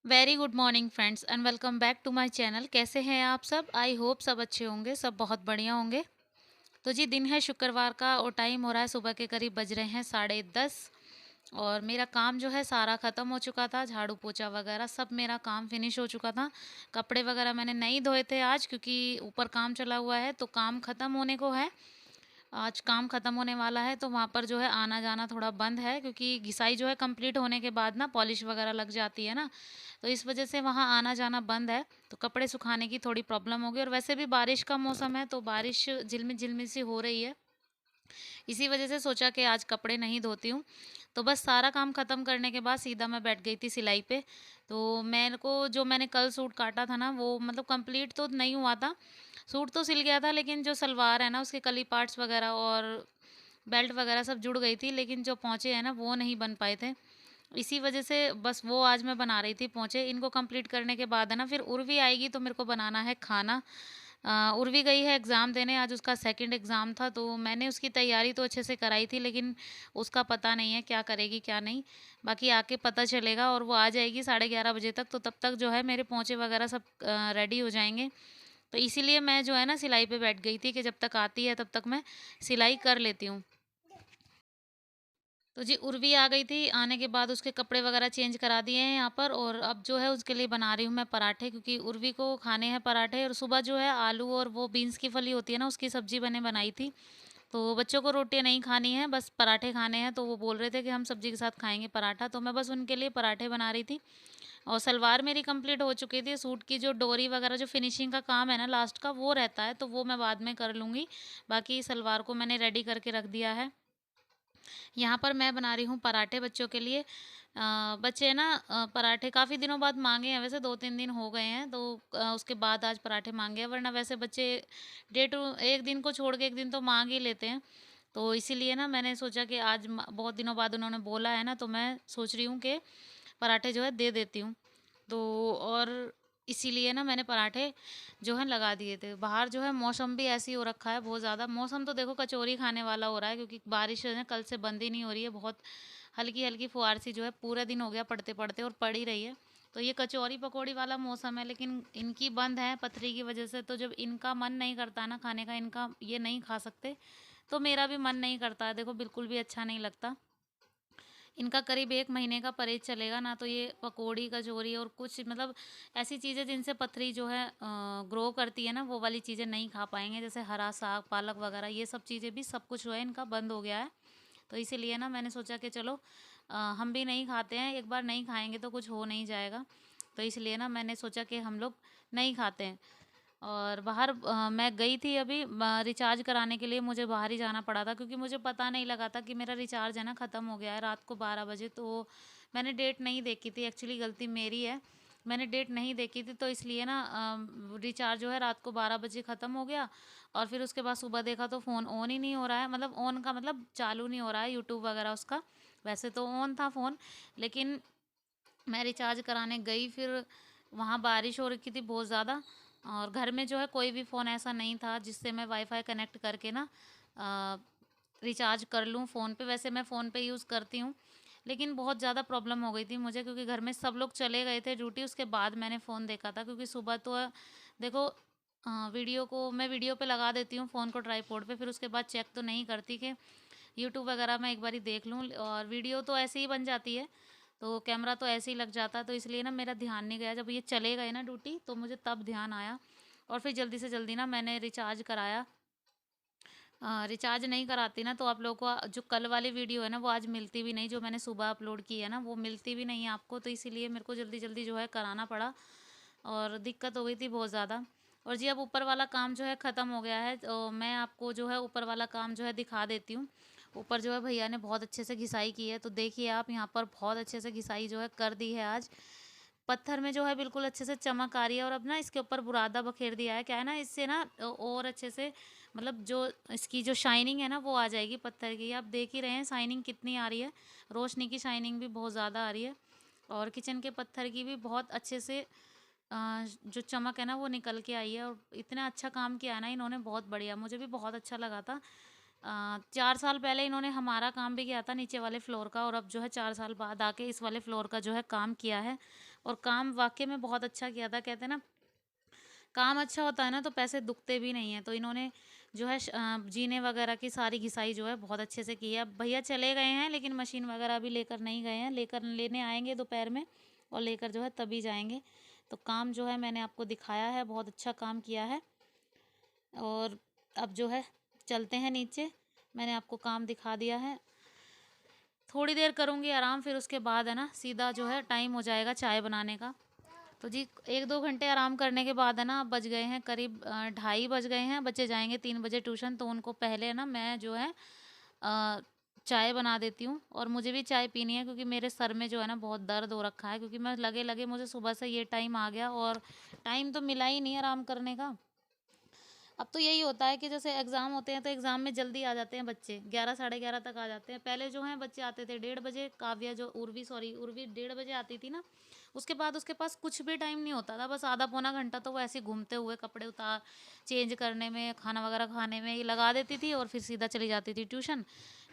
Very good morning friends and welcome back to my channel. कैसे हैं आप सब? आई होप सब अच्छे होंगे, सब बहुत बढ़िया होंगे। तो जी, दिन है शुक्रवार का और टाइम हो रहा है सुबह के करीब बज रहे हैं 10:30। और मेरा काम जो है सारा ख़त्म हो चुका था, झाड़ू पोछा वगैरह सब मेरा काम फिनिश हो चुका था। कपड़े वगैरह मैंने नहीं धोए थे आज, क्योंकि ऊपर काम चला हुआ है तो काम ख़त्म होने को है। आज काम ख़त्म होने वाला है तो वहाँ पर जो है आना-जाना थोड़ा बंद है, क्योंकि घिसाई जो है कंप्लीट होने के बाद ना पॉलिश वगैरह लग जाती है ना, तो इस वज़ह से वहाँ आना-जाना बंद है। तो कपड़े सुखाने की थोड़ी प्रॉब्लम होगी और वैसे भी बारिश का मौसम है तो बारिश झिलमिल-झिलमिल सी हो रही है। इसी वजह से सोचा कि आज कपड़े नहीं धोती हूँ। तो बस सारा काम ख़त्म करने के बाद सीधा मैं बैठ गई थी सिलाई पे। तो मेरे को जो मैंने कल सूट काटा था ना, वो मतलब कंप्लीट तो नहीं हुआ था। सूट तो सिल गया था, लेकिन जो सलवार है ना उसके कली पार्ट्स वग़ैरह और बेल्ट वग़ैरह सब जुड़ गई थी, लेकिन जो पोंचे हैं ना वो नहीं बन पाए थे। इसी वजह से बस वो आज मैं बना रही थी पोंचे। इनको कंप्लीट करने के बाद है ना फिर उर्वी आएगी तो मेरे को बनाना है खाना। उर्वी गई है एग्ज़ाम देने, आज उसका सेकंड एग्ज़ाम था तो मैंने उसकी तैयारी तो अच्छे से कराई थी, लेकिन उसका पता नहीं है क्या करेगी क्या नहीं। बाकी आके पता चलेगा और वो आ जाएगी 11:30 बजे तक, तो तब तक जो है मेरे पोंचे वग़ैरह सब रेडी हो जाएँगे। तो इसीलिए मैं जो है ना सिलाई पे बैठ गई थी कि जब तक आती है तब तक मैं सिलाई कर लेती हूँ। तो जी, उर्वी आ गई थी, आने के बाद उसके कपड़े वगैरह चेंज करा दिए हैं यहाँ पर, और अब जो है उसके लिए बना रही हूँ मैं पराठे, क्योंकि उर्वी को खाने हैं पराठे। और सुबह जो है आलू और वो बीन्स की फली होती है ना, उसकी सब्ज़ी मैंने बनाई थी। तो बच्चों को रोटियाँ नहीं खानी है, बस पराठे खाने हैं, तो वो बोल रहे थे कि हम सब्ज़ी के साथ खाएँगे पराठा, तो मैं बस उनके लिए पराठे बना रही थी। और सलवार मेरी कंप्लीट हो चुकी थी, सूट की जो डोरी वगैरह जो फिनिशिंग का काम है ना लास्ट का, वो रहता है, तो वो मैं बाद में कर लूँगी। बाकी सलवार को मैंने रेडी करके रख दिया है। यहाँ पर मैं बना रही हूँ पराठे बच्चों के लिए। बच्चे ना पराठे काफ़ी दिनों बाद माँगे हैं, वैसे 2-3 दिन हो गए हैं, तो उसके बाद आज पराठे माँगे हैं, वरना वैसे बच्चे डे टू 1 दिन को छोड़ के 1 दिन तो माँग ही लेते हैं। तो इसीलिए ना मैंने सोचा कि आज बहुत दिनों बाद उन्होंने बोला है ना, तो मैं सोच रही हूँ कि पराठे जो है दे देती हूँ। तो और इसीलिए ना मैंने पराठे जो है लगा दिए थे। बाहर जो है मौसम भी ऐसे ही हो रखा है बहुत ज़्यादा। मौसम तो देखो कचौरी खाने वाला हो रहा है, क्योंकि बारिश है ना कल से बंद ही नहीं हो रही है। बहुत हल्की-हल्की फुहार सी जो है पूरा दिन हो गया पड़ते-पड़ते, और पड़ ही रही है। तो ये कचौरी पकौड़ी वाला मौसम है, लेकिन इनकी बंद है पथरी की वज़ह से, तो जब इनका मन नहीं करता ना खाने का, इनका ये नहीं खा सकते, तो मेरा भी मन नहीं करता है। देखो बिल्कुल भी अच्छा नहीं लगता। इनका करीब 1 महीने का परहेज चलेगा ना, तो ये पकौड़ी, कचौरी और कुछ मतलब ऐसी चीज़ें जिनसे पथरी जो है ग्रो करती है ना, वो वाली चीज़ें नहीं खा पाएँगे। जैसे हरा साग, पालक वगैरह, ये सब चीज़ें भी सब कुछ जो है इनका बंद हो गया है। तो इसीलिए ना मैंने सोचा कि चलो हम भी नहीं खाते हैं, एक बार नहीं खाएँगे तो कुछ हो नहीं जाएगा। तो इसलिए ना मैंने सोचा कि हम लोग नहीं खाते हैं। और बाहर मैं गई थी अभी रिचार्ज कराने के लिए, मुझे बाहर ही जाना पड़ा था, क्योंकि मुझे पता नहीं लगा था कि मेरा रिचार्ज है ना ख़त्म हो गया है रात को 12 बजे। तो मैंने डेट नहीं देखी थी, एक्चुअली गलती मेरी है। मैंने डेट नहीं देखी थी, तो इसलिए ना रिचार्ज जो है रात को 12 बजे ख़त्म हो गया। और फिर उसके बाद सुबह देखा तो फ़ोन ऑन ही नहीं हो रहा है, मतलब ऑन का मतलब चालू नहीं हो रहा है यूट्यूब वगैरह उसका। वैसे तो ऑन था फ़ोन, लेकिन मैं रिचार्ज कराने गई, फिर वहाँ बारिश हो रखी थी बहुत ज़्यादा, और घर में जो है कोई भी फ़ोन ऐसा नहीं था जिससे मैं वाईफ़ाई कनेक्ट करके ना अ, रिचार्ज कर लूँ फ़ोन पे। वैसे मैं फ़ोन पे यूज़ करती हूँ, लेकिन बहुत ज़्यादा प्रॉब्लम हो गई थी मुझे, क्योंकि घर में सब लोग चले गए थे ड्यूटी, उसके बाद मैंने फ़ोन देखा था। क्योंकि सुबह तो देखो वीडियो को मैं वीडियो पे लगा देती हूँ फ़ोन को ट्राईपोड पे, फिर उसके बाद चेक तो नहीं करती कि यूट्यूब वगैरह मैं एक बारी देख लूँ, और वीडियो तो ऐसे ही बन जाती है, तो कैमरा तो ऐसे ही लग जाता है, तो इसलिए ना मेरा ध्यान नहीं गया। जब ये चले गए ना ड्यूटी, तो मुझे तब ध्यान आया, और फिर जल्दी से जल्दी ना मैंने रिचार्ज कराया। रिचार्ज नहीं कराती ना, तो आप लोगों को जो कल वाली वीडियो है ना वो आज मिलती भी नहीं, जो मैंने सुबह अपलोड की है ना वो मिलती भी नहीं है आपको, तो इसीलिए मेरे को जल्दी जल्दी जो है कराना पड़ा, और दिक्कत हो गई थी बहुत ज़्यादा। और जी, अब ऊपर वाला काम जो है ख़त्म हो गया है, तो मैं आपको जो है ऊपर वाला काम जो है दिखा देती हूँ। ऊपर जो है भैया ने बहुत अच्छे से घिसाई की है, तो देखिए आप यहाँ पर बहुत अच्छे से घिसाई जो है कर दी है आज। पत्थर में जो है बिल्कुल अच्छे से चमक आ रही है, और अब ना इसके ऊपर बुरादा बखेर दिया है। क्या है ना, इससे ना और अच्छे से मतलब जो इसकी जो शाइनिंग है ना वो आ जाएगी पत्थर की। आप देख ही रहे हैं शाइनिंग कितनी आ रही है, रोशनी की शाइनिंग भी बहुत ज़्यादा आ रही है, और किचन के पत्थर की भी बहुत अच्छे से जो चमक है ना वो निकल के आई है। और इतना अच्छा काम किया है ना इन्होंने, बहुत बढ़िया, मुझे भी बहुत अच्छा लगा था। 4 साल पहले इन्होंने हमारा काम भी किया था नीचे वाले फ्लोर का, और अब जो है 4 साल बाद आके इस वाले फ्लोर का जो है काम किया है, और काम वाक़ई में बहुत अच्छा किया था। कहते हैं ना, काम अच्छा होता है ना तो पैसे दुखते भी नहीं हैं। तो इन्होंने जो है जीने वगैरह की सारी घिसाई जो है बहुत अच्छे से की है। अब भैया चले गए हैं, लेकिन मशीन वगैरह अभी लेकर नहीं गए हैं, लेने आएंगे दोपहर में, और लेकर जो है तभी जाएंगे। तो काम जो है मैंने आपको दिखाया है, बहुत अच्छा काम किया है। और अब जो है चलते हैं नीचे, मैंने आपको काम दिखा दिया है। थोड़ी देर करूँगी आराम, फिर उसके बाद है ना सीधा जो है टाइम हो जाएगा चाय बनाने का। तो जी 1-2 घंटे आराम करने के बाद है ना, अब बज गए हैं करीब 2:30 बज गए हैं। बच्चे जाएंगे 3 बजे ट्यूशन, तो उनको पहले ना मैं जो है अ, चाय बना देती हूँ। और मुझे भी चाय पीनी है, क्योंकि मेरे सर में जो है ना बहुत दर्द हो रखा है, क्योंकि मैं लगे लगे मुझे सुबह से ये टाइम आ गया, और टाइम तो मिला ही नहीं आराम करने का। अब तो यही होता है कि जैसे एग्ज़ाम होते हैं तो एग्ज़ाम में जल्दी आ जाते हैं बच्चे, 11 साढ़े 11 तक आ जाते हैं। पहले जो हैं बच्चे आते थे 1:30 बजे, काव्या जो उर्वी 1:30 बजे आती थी ना, उसके बाद उसके पास कुछ भी टाइम नहीं होता था, बस आधा पौना घंटा तो वो ऐसे ही घूमते हुए कपड़े उतार चेंज करने में, खाना वगैरह खाने में ही लगा देती थी, और फिर सीधा चली जाती थी ट्यूशन।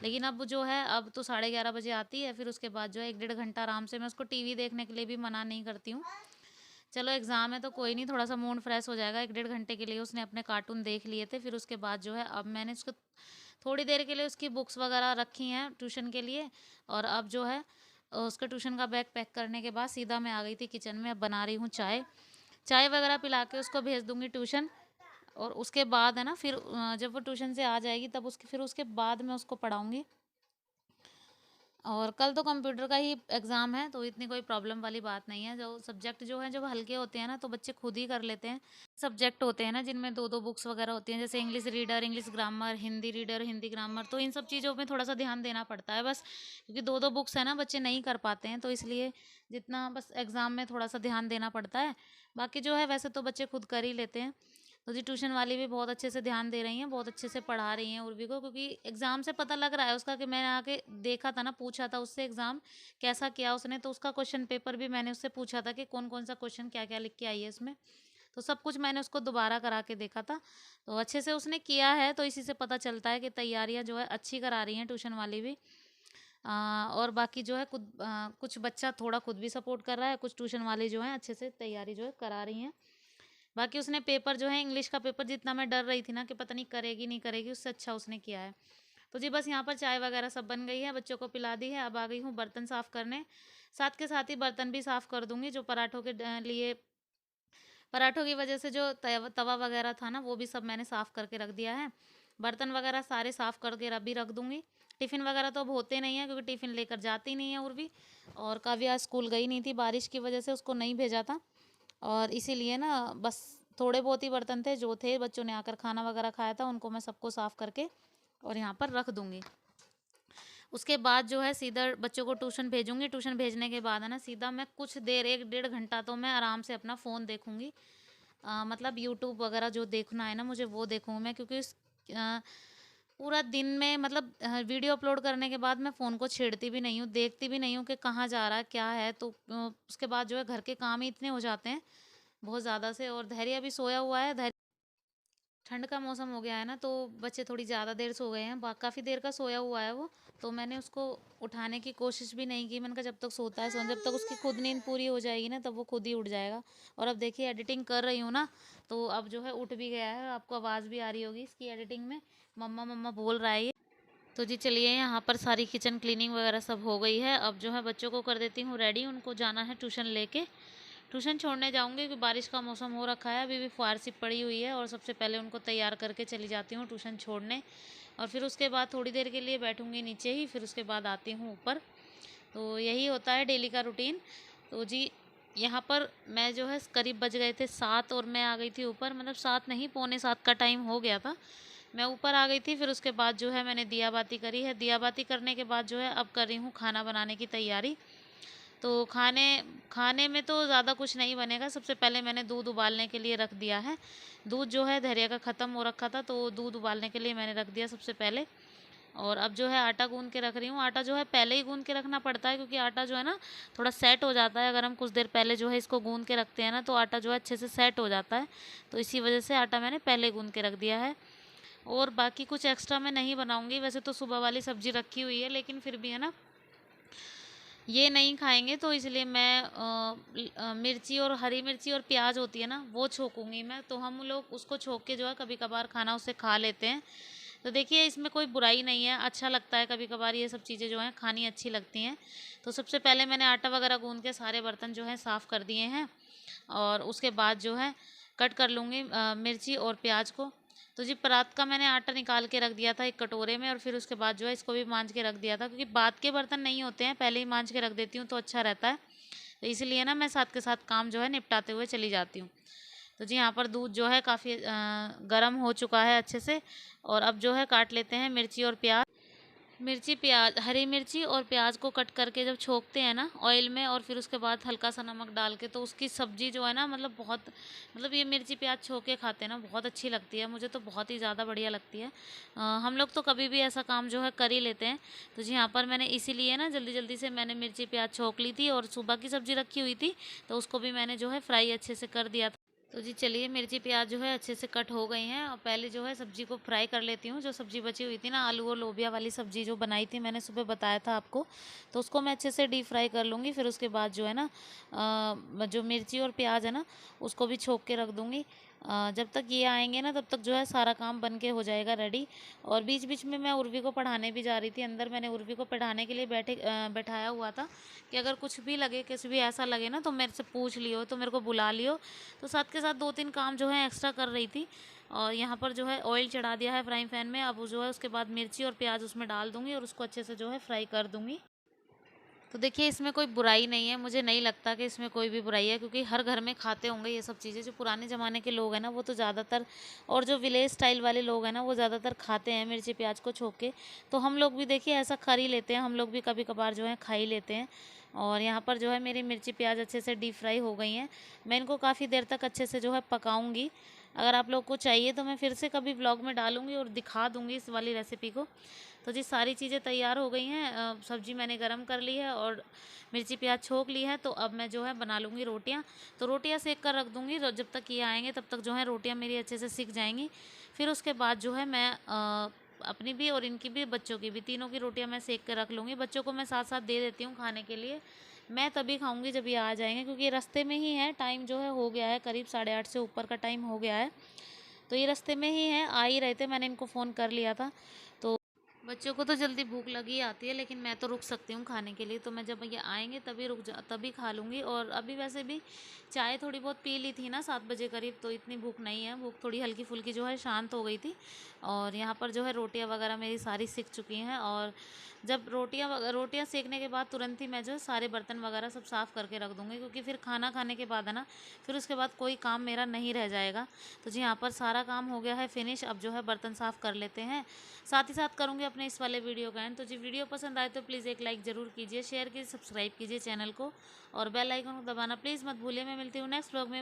लेकिन अब जो है, अब तो 11:30 बजे आती है, फिर उसके बाद जो है 1-1.5 घंटा आराम से, मैं उसको टीवी देखने के लिए भी मना नहीं करती हूँ। चलो एग्ज़ाम है तो कोई नहीं, थोड़ा सा मूड फ्रेश हो जाएगा। 1-1.5 घंटे के लिए उसने अपने कार्टून देख लिए थे, फिर उसके बाद जो है अब मैंने उसको थोड़ी देर के लिए उसकी बुक्स वगैरह रखी हैं ट्यूशन के लिए। और अब जो है उसका ट्यूशन का बैग पैक करने के बाद सीधा मैं आ गई थी किचन में, अब बना रही हूँ चाय। चाय वगैरह पिला के उसको भेज दूँगी ट्यूशन, और उसके बाद है ना फिर जब वो ट्यूशन से आ जाएगी तब उसके बाद मैं उसको पढ़ाऊँगी। और कल तो कंप्यूटर का ही एग्ज़ाम है, तो इतनी कोई प्रॉब्लम वाली बात नहीं है। जो सब्जेक्ट जो हैं जब हल्के होते हैं ना तो बच्चे खुद ही कर लेते हैं। सब्जेक्ट होते हैं ना जिनमें 2-2 बुक्स वगैरह होती हैं, जैसे English reader, English grammar, Hindi reader, Hindi grammar, तो इन सब चीज़ों में थोड़ा-सा ध्यान देना पड़ता है बस, क्योंकि 2-2 बुक्स है ना बच्चे नहीं कर पाते हैं, तो इसलिए जितना बस एग्ज़ाम में थोड़ा-सा ध्यान देना पड़ता है। बाकी जो है वैसे तो बच्चे खुद कर ही लेते हैं। तो जी ट्यूशन वाली भी बहुत अच्छे से ध्यान दे रही हैं, बहुत अच्छे से पढ़ा रही हैं उर्वी को, क्योंकि एग्ज़ाम से पता लग रहा है उसका, कि मैंने आके देखा था ना, पूछा था उससे एग्ज़ाम कैसा किया उसने, तो उसका क्वेश्चन पेपर भी मैंने उससे पूछा था कि कौन-कौन सा क्वेश्चन क्या-क्या लिख के आई है इसमें। तो सब कुछ मैंने उसको दोबारा करा के देखा था, तो अच्छे से उसने किया है, तो इसी से पता चलता है कि तैयारियाँ जो है अच्छी करा रही हैं ट्यूशन वाली भी। और बाकी जो है कुछ बच्चा थोड़ा खुद भी सपोर्ट कर रहा है, कुछ ट्यूशन वाली जो हैं अच्छे से तैयारी जो है करा रही हैं। बाकी उसने पेपर जो है इंग्लिश का पेपर, जितना मैं डर रही थी ना कि पता नहीं करेगी नहीं करेगी, उससे अच्छा उसने किया है। तो जी बस यहाँ पर चाय वगैरह सब बन गई है, बच्चों को पिला दी है, अब आ गई हूँ बर्तन साफ़ करने। साथ के साथ ही बर्तन भी साफ़ कर दूँगी, जो पराठों के लिए पराठों की वजह से जो तवा वगैरह था ना वो भी सब मैंने साफ़ करके रख दिया है। बर्तन वगैरह सारे साफ़ करके अभी रख दूँगी। टिफ़िन वगैरह तो अब होते नहीं हैं, क्योंकि टिफ़िन लेकर जाती नहीं है उर्वी, और काव्या आज स्कूल गई नहीं थी, बारिश की वजह से उसको नहीं भेजा था, और इसीलिए ना बस थोड़े बहुत ही बर्तन थे जो थे, बच्चों ने आकर खाना वगैरह खाया था, उनको मैं सबको साफ़ करके और यहाँ पर रख दूँगी। उसके बाद जो है सीधा बच्चों को ट्यूशन भेजूँगी, ट्यूशन भेजने के बाद है ना सीधा मैं कुछ देर 1-1.5 घंटा तो मैं आराम से अपना फ़ोन देखूँगी। मतलब यूट्यूब वगैरह जो देखना है ना मुझे वो देखूँ मैं, क्योंकि अ, पूरा दिन में मतलब वीडियो अपलोड करने के बाद मैं फ़ोन को छेड़ती भी नहीं हूँ, देखती भी नहीं हूँ कि कहाँ जा रहा है, क्या है। तो उसके बाद जो है घर के काम ही इतने हो जाते हैं बहुत ज़्यादा से, और धैर्य अभी सोया हुआ है। ठंड का मौसम हो गया है ना, तो बच्चे थोड़ी ज़्यादा देर सो गए हैं, काफ़ी देर का सोया हुआ है वो। तो मैंने उसको उठाने की कोशिश भी नहीं की, मैंने कहा जब तक सोता है जब तक उसकी खुद नींद पूरी हो जाएगी ना तब वो खुद ही उठ जाएगा। और अब देखिए एडिटिंग कर रही हूँ ना, तो अब जो है उठ भी गया है, आपको आवाज़ भी आ रही होगी इसकी एडिटिंग में, मम्मा मम्मा बोल रहा है ये। तो जी चलिए यहाँ पर सारी किचन क्लीनिंग वगैरह सब हो गई है, अब जो है बच्चों को कर देती हूँ रेडी, उनको जाना है ट्यूशन लेके। ट्यूशन छोड़ने जाऊंगी क्योंकि बारिश का मौसम हो रखा है, अभी भी फुहार सी पड़ी हुई है, और सबसे पहले उनको तैयार करके चली जाती हूँ ट्यूशन छोड़ने, और फिर उसके बाद थोड़ी देर के लिए बैठूंगी नीचे ही, फिर उसके बाद आती हूँ ऊपर। तो यही होता है डेली का रूटीन। तो जी यहाँ पर मैं जो है करीब बज गए थे 7, और मैं आ गई थी ऊपर, मतलब 7 नहीं, पौने 7 का टाइम हो गया था, मैं ऊपर आ गई थी। फिर उसके बाद जो है मैंने दिया बाती करी है, दिया बाती करने के बाद जो है अब कर रही हूँ खाना बनाने की तैयारी। तो खाने खाने में तो ज़्यादा कुछ नहीं बनेगा। सबसे पहले मैंने दूध उबालने के लिए रख दिया है, दूध जो है धैर्य का ख़त्म हो रखा था, तो दूध उबालने के लिए मैंने रख दिया सबसे पहले। और अब जो है आटा गूंद के रख रही हूँ। आटा जो है पहले ही गूंद के रखना पड़ता है, क्योंकि आटा जो है ना थोड़ा सेट हो जाता है, अगर हम कुछ देर पहले जो है इसको गूंद के रखते हैं ना तो आटा जो है अच्छे से सेट हो जाता है, तो इसी वजह से आटा मैंने पहले गूंद के रख दिया है। और बाकी कुछ एक्स्ट्रा मैं नहीं बनाऊँगी। वैसे तो सुबह वाली सब्ज़ी रखी हुई है, लेकिन फिर भी है ना, ये नहीं खाएँगे तो इसलिए मैं मिर्ची और हरी मिर्ची और प्याज़ होती है ना, वो छोंकूँगी मैं। तो हम लोग उसको छोंक के जो है कभी-कभार खाना उससे खा लेते हैं। तो देखिए इसमें कोई बुराई नहीं है, अच्छा लगता है कभी-कभार ये सब चीज़ें जो हैं खानी अच्छी लगती हैं। तो सबसे पहले मैंने आटा वगैरह गूँध के सारे बर्तन जो हैं साफ़ कर दिए हैं और उसके बाद जो है कट कर लूँगी मिर्ची और प्याज को। तो जी परात का मैंने आटा निकाल के रख दिया था एक कटोरे में और फिर उसके बाद जो है इसको भी मांज के रख दिया था, क्योंकि बाद के बर्तन नहीं होते हैं, पहले ही मांज के रख देती हूँ तो अच्छा रहता है। तो इसलिए ना मैं साथ के साथ काम जो है निपटाते हुए चली जाती हूँ। तो जी यहाँ पर दूध जो है काफ़ी गर्म हो चुका है अच्छे से, और अब जो है काट लेते हैं मिर्ची और प्याज। मिर्ची प्याज, हरी मिर्ची और प्याज को कट करके जब छोंकते हैं ना ऑयल में, और फिर उसके बाद हल्का सा नमक डाल के, तो उसकी सब्जी जो है ना, मतलब बहुत, मतलब ये मिर्ची प्याज छोंक के खाते हैं ना, बहुत अच्छी लगती है। मुझे तो बहुत ही ज़्यादा बढ़िया लगती है। हम लोग तो कभी भी ऐसा काम जो है कर ही लेते हैं। तो जी यहाँ पर मैंने इसीलिए ना जल्दी जल्दी से मैंने मिर्ची प्याज छोंक ली थी, और सुबह की सब्जी रखी हुई थी तो उसको भी मैंने जो है फ्राई अच्छे से कर दिया था। तो जी चलिए, मिर्ची प्याज जो है अच्छे से कट हो गई हैं, और पहले जो है सब्जी को फ्राई कर लेती हूँ। जो सब्जी बची हुई थी ना, आलू और लोबिया वाली सब्जी जो बनाई थी मैंने सुबह बताया था आपको, तो उसको मैं अच्छे से डीप फ्राई कर लूँगी। फिर उसके बाद जो है ना जो मिर्ची और प्याज है ना, उसको भी छोंक के रख दूँगी। जब तक ये आएंगे ना तब तक जो है सारा काम बन के हो जाएगा रेडी। और बीच बीच में मैं उर्वी को पढ़ाने भी जा रही थी अंदर। मैंने उर्वी को पढ़ाने के लिए बैठाया हुआ था कि अगर कुछ भी लगे, किसी भी ऐसा लगे ना, तो मेरे से पूछ लियो, तो मेरे को बुला लियो। तो साथ के साथ 2-3 काम जो है एक्स्ट्रा कर रही थी। और यहाँ पर जो है ऑयल चढ़ा दिया है फ्राइंग पैन में। अब जो है उसके बाद मिर्ची और प्याज उसमें डाल दूँगी और उसको अच्छे से जो है फ्राई कर दूँगी। तो देखिए इसमें कोई बुराई नहीं है, मुझे नहीं लगता कि इसमें कोई भी बुराई है, क्योंकि हर घर में खाते होंगे ये सब चीज़ें। जो पुराने ज़माने के लोग हैं ना वो तो ज़्यादातर, और जो विलेज स्टाइल वाले लोग हैं ना वो ज़्यादातर खाते हैं मिर्ची प्याज को छोंक के। तो हम लोग भी देखिए ऐसा कर ही लेते हैं, हम लोग भी कभी कभार जो है खा ही लेते हैं। और यहाँ पर जो है मेरी मिर्ची प्याज अच्छे से डीप फ्राई हो गई हैं। मैं इनको काफ़ी देर तक अच्छे से जो है पकाऊंगी। अगर आप लोग को चाहिए तो मैं फिर से कभी ब्लॉग में डालूंगी और दिखा दूंगी इस वाली रेसिपी को। तो जी सारी चीज़ें तैयार हो गई हैं। सब्जी मैंने गरम कर ली है और मिर्ची प्याज छोंक ली है। तो अब मैं जो है बना लूँगी रोटियाँ। तो रोटियाँ सेक कर रख दूँगी, जब तक ये आएंगे तब तक जो है रोटियाँ मेरी अच्छे से सिक जाएंगी। फिर उसके बाद जो है मैं अपनी भी और इनकी भी, बच्चों की भी, तीनों की रोटियां मैं सेक कर रख लूँगी। बच्चों को मैं साथ साथ दे देती हूँ खाने के लिए। मैं तभी खाऊंगी जब ये आ जाएंगे, क्योंकि ये रास्ते में ही है। टाइम जो है हो गया है, करीब 8:30 से ऊपर का टाइम हो गया है। तो ये रास्ते में ही है, आ ही रहे थे, मैंने इनको फ़ोन कर लिया था। तो बच्चों को तो जल्दी भूख लगी आती है, लेकिन मैं तो रुक सकती हूँ खाने के लिए। तो मैं जब ये आएंगे तभी तभी खा लूँगी। और अभी वैसे भी चाय थोड़ी बहुत पी ली थी ना 7 बजे करीब, तो इतनी भूख नहीं है। भूख थोड़ी हल्की फुल्की जो है शांत हो गई थी। और यहाँ पर जो है रोटियाँ वगैरह मेरी सारी सिक चुकी हैं। और जब रोटियाँ सेकने के बाद तुरंत ही मैं जो है सारे बर्तन वगैरह सब साफ़ करके रख दूँगी, क्योंकि फिर खाना खाने के बाद है ना, फिर उसके बाद कोई काम मेरा नहीं रह जाएगा। तो जी यहाँ पर सारा काम हो गया है फिनिश। अब जो है बर्तन साफ़ कर लेते हैं, साथ ही साथ करूँगी अपने इस वाले वीडियो का एंड। तो जी वीडियो पसंद आए तो प्लीज़ एक लाइक ज़रूर कीजिए, शेयर कीजिए, सब्सक्राइब कीजिए चैनल को, और बेल आइकन को दबाना प्लीज़ मत भूलिए। मैं मिलती हूँ नेक्स्ट व्लॉग में।